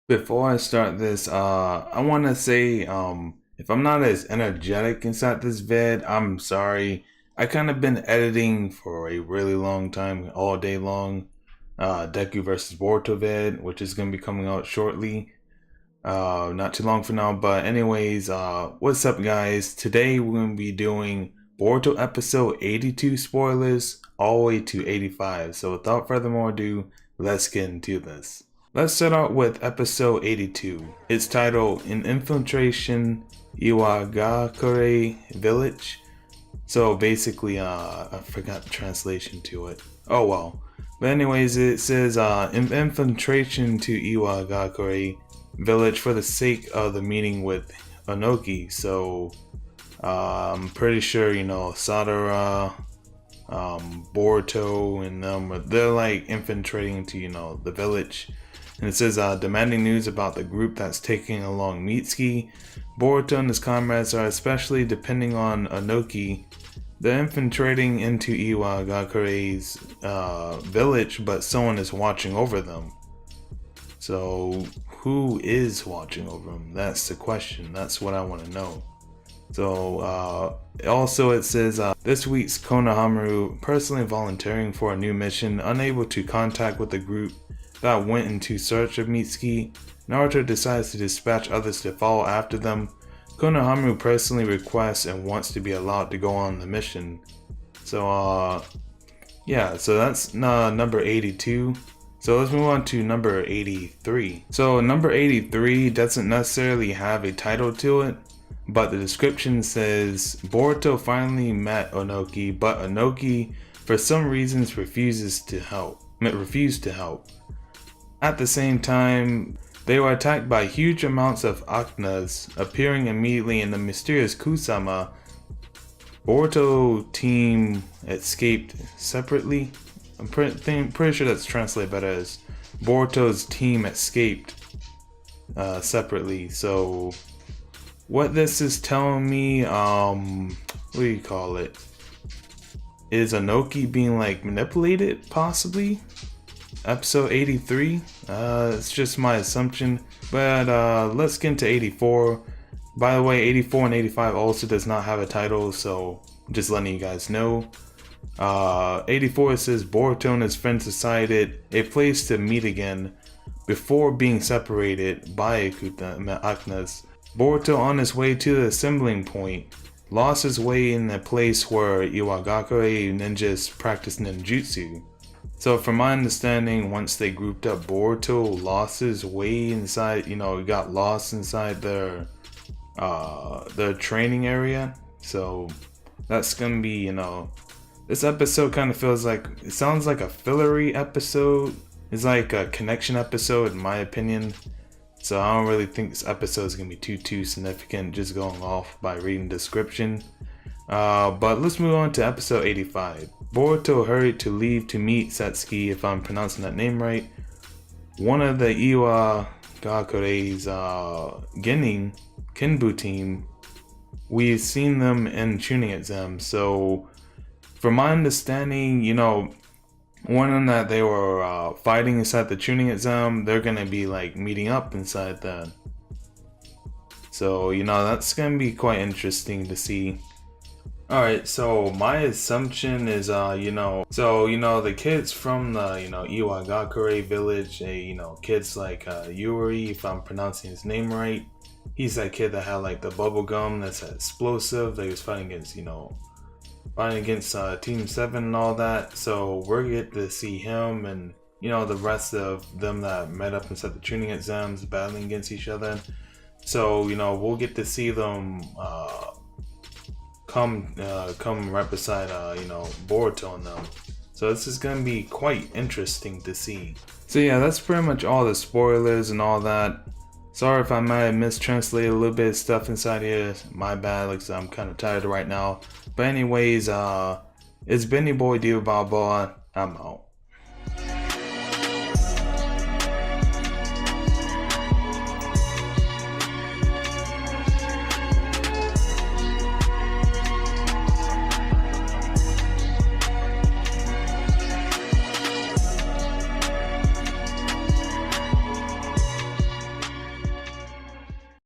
Before I start this, I want to say, if I'm not as energetic inside this vid, I'm sorry. I kind of been editing for a really long time, all day long. Deku versus Boruto vid, which is gonna be coming out shortly. Not too long from now, but anyways, what's up, guys? Today we're gonna be doing Boruto episode 82 spoilers all the way to 85. So without further more ado, let's get into this. Let's start out with episode 82. It's titled An Infiltration Iwagakure Village. So basically, I forgot the translation to it. Oh well. But anyways, it says an infiltration to Iwagakure Village for the sake of the meeting with Onoki. So I'm pretty sure, Sadara, Boruto and them, they're like infiltrating into, the village. And it says, demanding news about the group that's taking along Mitsuki. Boruto and his comrades are especially depending on Onoki. They're infiltrating into Iwagakure's village, but someone is watching over them. So, who is watching over them? That's the question. That's what I want to know. So, also it says, this week's Konohamaru personally volunteering for a new mission, unable to contact with the group that went into search of Mitsuki. Naruto decides to dispatch others to follow after them. Konohamaru personally requests and wants to be allowed to go on the mission. So, yeah, so that's number 82. So let's move on to number 83. So number 83 doesn't necessarily have a title to it, but the description says, Boruto finally met Onoki, but Onoki, for some reasons, refused to help. At the same time, they were attacked by huge amounts of Aknas, appearing immediately in the mysterious Kusama. Boruto team escaped separately. I'm pretty sure that's translated better as Boruto's team escaped separately. So what this is telling me, what do you call it? Is Onoki being like manipulated, possibly? Episode 83, it's just my assumption, but let's get into 84. By the way, 84 and 85 also does not have a title, so I'm just letting you guys know. 84 says Boruto and his friends decided a place to meet again before being separated by Aknas. Boruto, on his way to the assembling point, lost his way in a place where Iwagakure ninjas practice ninjutsu. So from my understanding, once they grouped up, Boruto lost his way inside, he got lost inside their training area. So that's gonna be, this episode kind of feels like, it sounds like a fillery episode. It's like a connection episode in my opinion. So I don't really think this episode is gonna be too significant, just going off by reading the description. But let's move on to episode 85. Boruto hurried to leave to meet Setsuki, if I'm pronouncing that name right, one of the Iwagakure's Kenbu team. We've seen them in tuning exam, so from my understanding, one of them that they were fighting inside the tuning exam, they're gonna be like meeting up inside that. So, that's gonna be quite interesting to see. Alright, so my assumption is, the kids from the, Iwagakure village, kids like Yuri, if I'm pronouncing his name right. He's that kid that had like the bubble gum that's explosive, that he was fighting against, Team 7 and all that. So we're get to see him and, the rest of them that met up inside the tuning exams battling against each other. So, we'll get to see them, come right beside Boruto and them. So this is gonna be quite interesting to see. So yeah, that's pretty much all the spoilers and all that. Sorry if I might have mistranslated a little bit of stuff inside here. My bad, like I'm kind of tired right now. But anyways, it's been your boy Dio Balboa. I'm out.